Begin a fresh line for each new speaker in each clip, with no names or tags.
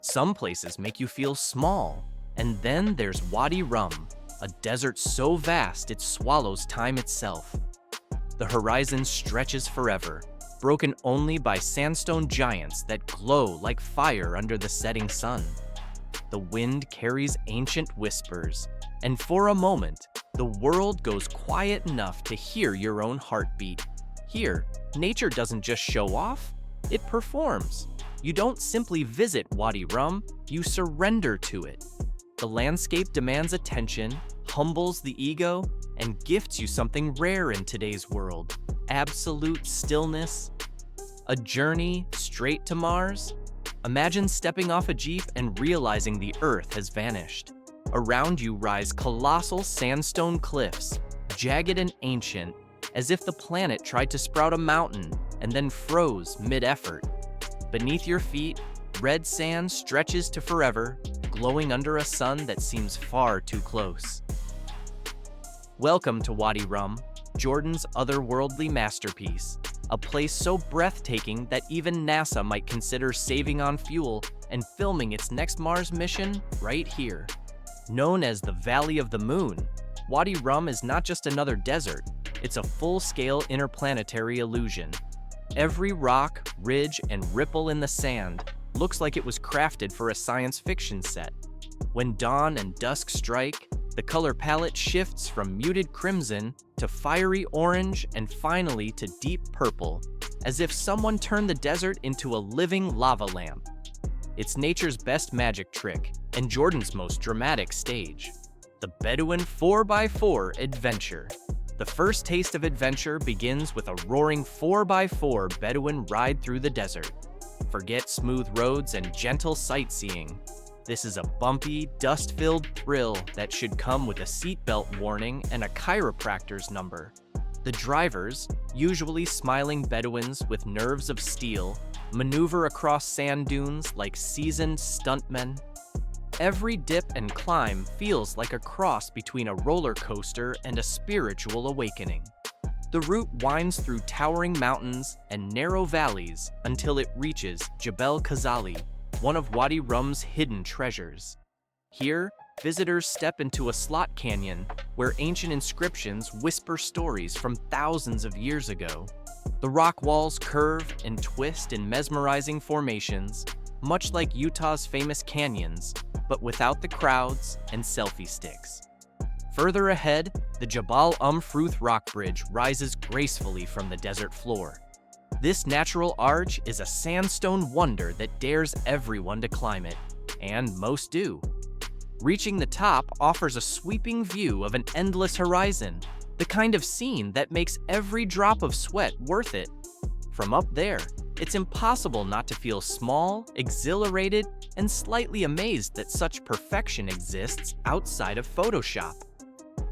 Some places make you feel small. And then there's Wadi Rum, a desert so vast it swallows time itself. The horizon stretches forever, broken only by sandstone giants that glow like fire under the setting sun. The wind carries ancient whispers, and for a moment, the world goes quiet enough to hear your own heartbeat. Here, nature doesn't just show off, it performs. You don't simply visit Wadi Rum, you surrender to it. The landscape demands attention, humbles the ego, and gifts you something rare in today's world: absolute stillness. A journey straight to Mars? Imagine stepping off a jeep and realizing the Earth has vanished. Around you rise colossal sandstone cliffs, jagged and ancient, as if the planet tried to sprout a mountain and then froze mid-effort. Beneath your feet, red sand stretches to forever, glowing under a sun that seems far too close. Welcome to Wadi Rum, Jordan's otherworldly masterpiece, a place so breathtaking that even NASA might consider saving on fuel and filming its next Mars mission right here. Known as the Valley of the Moon, Wadi Rum is not just another desert, it's a full-scale interplanetary illusion. Every rock, ridge, and ripple in the sand looks like it was crafted for a science fiction set. When dawn and dusk strike, the color palette shifts from muted crimson to fiery orange and finally to deep purple, as if someone turned the desert into a living lava lamp. It's nature's best magic trick and Jordan's most dramatic stage, the Bedouin 4x4 adventure. The first taste of adventure begins with a roaring 4x4 Bedouin ride through the desert. Forget smooth roads and gentle sightseeing. This is a bumpy, dust-filled thrill that should come with a seatbelt warning and a chiropractor's number. The drivers, usually smiling Bedouins with nerves of steel, maneuver across sand dunes like seasoned stuntmen. Every dip and climb feels like a cross between a roller coaster and a spiritual awakening. The route winds through towering mountains and narrow valleys until it reaches Jebel Khazali, one of Wadi Rum's hidden treasures. Here, visitors step into a slot canyon where ancient inscriptions whisper stories from thousands of years ago. The rock walls curve and twist in mesmerizing formations, much like Utah's famous canyons, but without the crowds and selfie sticks. Further ahead, the Jabal Fruth rock bridge rises gracefully from the desert floor. This natural arch is a sandstone wonder that dares everyone to climb it, and most do. Reaching the top offers a sweeping view of an endless horizon, the kind of scene that makes every drop of sweat worth it. From up there, it's impossible not to feel small, exhilarated, and slightly amazed that such perfection exists outside of Photoshop.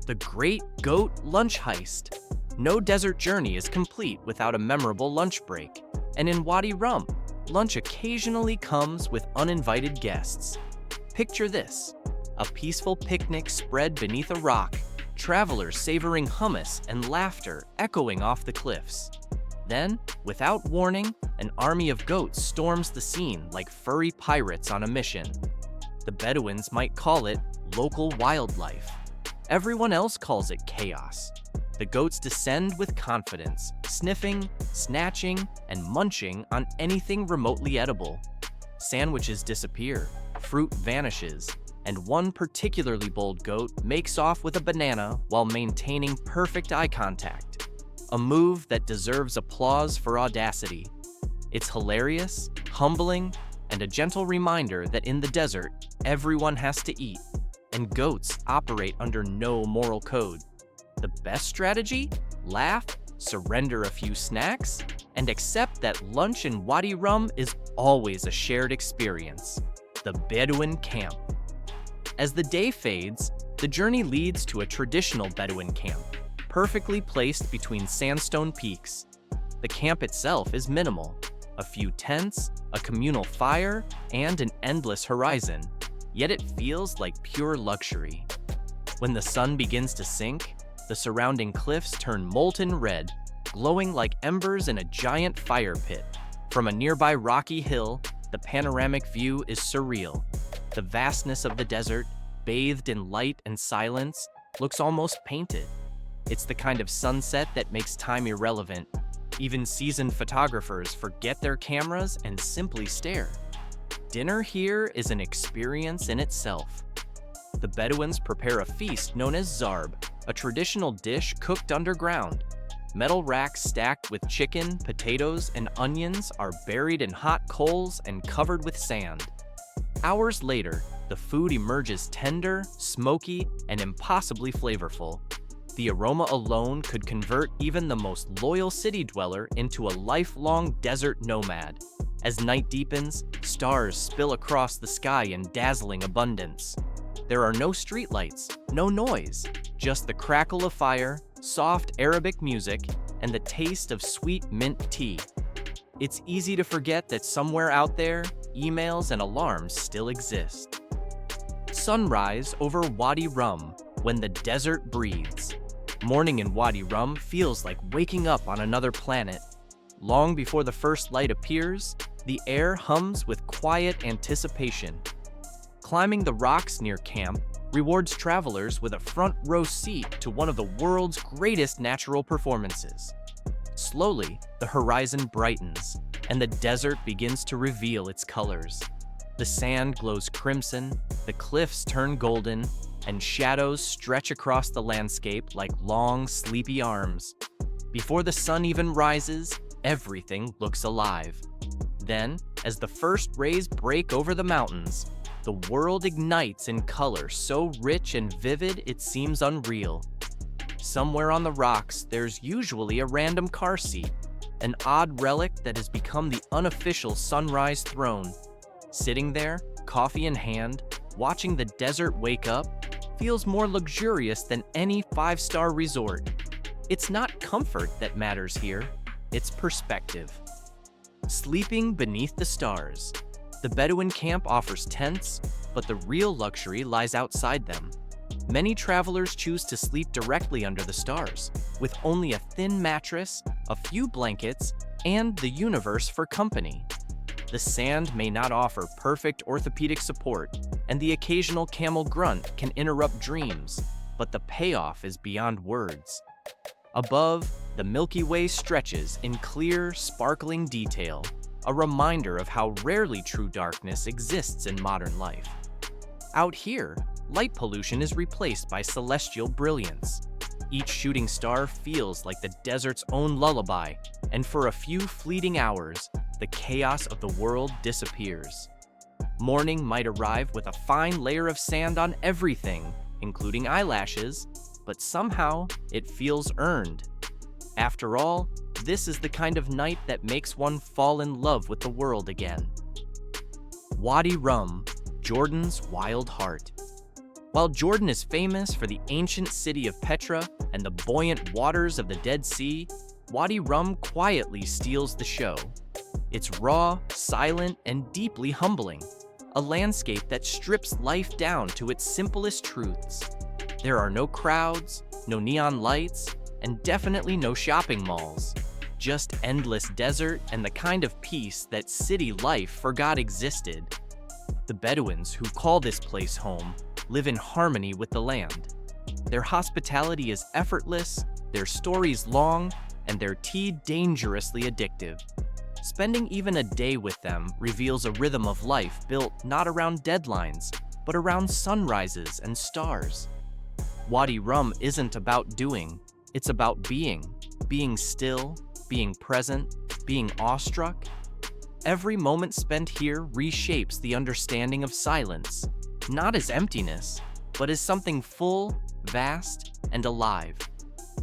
The Great Goat Lunch Heist. No desert journey is complete without a memorable lunch break, and in Wadi Rum, lunch occasionally comes with uninvited guests. Picture this: a peaceful picnic spread beneath a rock, travelers savoring hummus and laughter echoing off the cliffs. Then, without warning, an army of goats storms the scene like furry pirates on a mission. The Bedouins might call it local wildlife. Everyone else calls it chaos. The goats descend with confidence, sniffing, snatching, and munching on anything remotely edible. Sandwiches disappear, fruit vanishes, and one particularly bold goat makes off with a banana while maintaining perfect eye contact. A move that deserves applause for audacity. It's hilarious, humbling, and a gentle reminder that in the desert, everyone has to eat, and goats operate under no moral code. The best strategy? Laugh, surrender a few snacks, and accept that lunch in Wadi Rum is always a shared experience. The Bedouin camp. As the day fades, the journey leads to a traditional Bedouin camp, perfectly placed between sandstone peaks. The camp itself is minimal: a few tents, a communal fire, and an endless horizon, yet it feels like pure luxury. When the sun begins to sink, the surrounding cliffs turn molten red, glowing like embers in a giant fire pit. From a nearby rocky hill, The panoramic view is surreal. The vastness of the desert, bathed in light and silence, looks almost painted. It's the kind of sunset that makes time irrelevant. Even seasoned photographers forget their cameras and simply stare. Dinner here is an experience in itself. The Bedouins prepare a feast known as Zarb, a traditional dish cooked underground. Metal racks stacked with chicken, potatoes, and onions are buried in hot coals and covered with sand. Hours later, the food emerges tender, smoky, and impossibly flavorful. The aroma alone could convert even the most loyal city dweller into a lifelong desert nomad. As night deepens, stars spill across the sky in dazzling abundance. There are no streetlights, no noise, just the crackle of fire, soft Arabic music, and the taste of sweet mint tea. It's easy to forget that somewhere out there, emails and alarms still exist. Sunrise over Wadi Rum, when the desert breathes. Morning in Wadi Rum feels like waking up on another planet. Long before the first light appears, the air hums with quiet anticipation. Climbing the rocks near camp rewards travelers with a front-row seat to one of the world's greatest natural performances. Slowly, the horizon brightens, and the desert begins to reveal its colors. The sand glows crimson, the cliffs turn golden, and shadows stretch across the landscape like long, sleepy arms. Before the sun even rises, everything looks alive. Then, as the first rays break over the mountains, the world ignites in color so rich and vivid it seems unreal. Somewhere on the rocks, there's usually a random car seat, an odd relic that has become the unofficial sunrise throne. Sitting there, coffee in hand, watching the desert wake up, feels more luxurious than any five-star resort. It's not comfort that matters here, it's perspective. Sleeping beneath the stars. The Bedouin camp offers tents, but the real luxury lies outside them. Many travelers choose to sleep directly under the stars, with only a thin mattress, a few blankets, and the universe for company. The sand may not offer perfect orthopedic support, and the occasional camel grunt can interrupt dreams, but the payoff is beyond words. Above, the Milky Way stretches in clear, sparkling detail, a reminder of how rarely true darkness exists in modern life. Out here, light pollution is replaced by celestial brilliance. Each shooting star feels like the desert's own lullaby, and for a few fleeting hours, the chaos of the world disappears. Morning might arrive with a fine layer of sand on everything, including eyelashes, but somehow it feels earned. After all, this is the kind of night that makes one fall in love with the world again. Wadi Rum, Jordan's wild heart. While Jordan is famous for the ancient city of Petra and the buoyant waters of the Dead Sea, Wadi Rum quietly steals the show. It's raw, silent, and deeply humbling, a landscape that strips life down to its simplest truths. There are no crowds, no neon lights, and definitely no shopping malls. Just endless desert and the kind of peace that city life forgot existed. The Bedouins, who call this place home, live in harmony with the land. Their hospitality is effortless, their stories long, and their tea dangerously addictive. Spending even a day with them reveals a rhythm of life built not around deadlines, but around sunrises and stars. Wadi Rum isn't about doing, it's about being still, being present, being awestruck. Every moment spent here reshapes the understanding of silence, not as emptiness, but as something full, vast, and alive.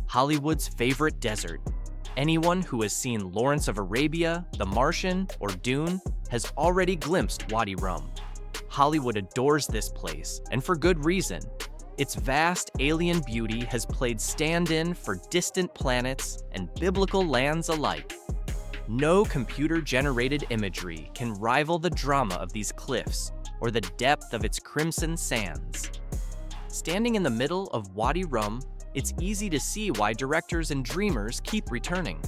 Hollywood's favorite desert. Anyone who has seen Lawrence of Arabia, The Martian, or Dune has already glimpsed Wadi Rum. Hollywood adores this place, and for good reason. Its vast alien beauty has played stand-in for distant planets and biblical lands alike. No computer-generated imagery can rival the drama of these cliffs or the depth of its crimson sands. Standing in the middle of Wadi Rum, it's easy to see why directors and dreamers keep returning.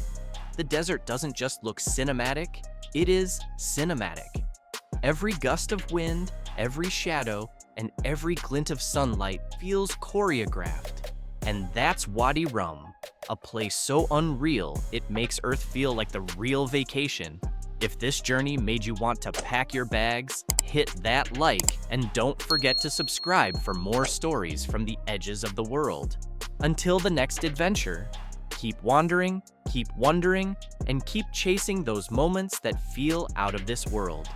The desert doesn't just look cinematic, it is cinematic. Every gust of wind, every shadow, and every glint of sunlight feels choreographed. And that's Wadi Rum, a place so unreal it makes Earth feel like the real vacation. If this journey made you want to pack your bags, hit that like, and don't forget to subscribe for more stories from the edges of the world. Until the next adventure, keep wandering, keep wondering, and keep chasing those moments that feel out of this world.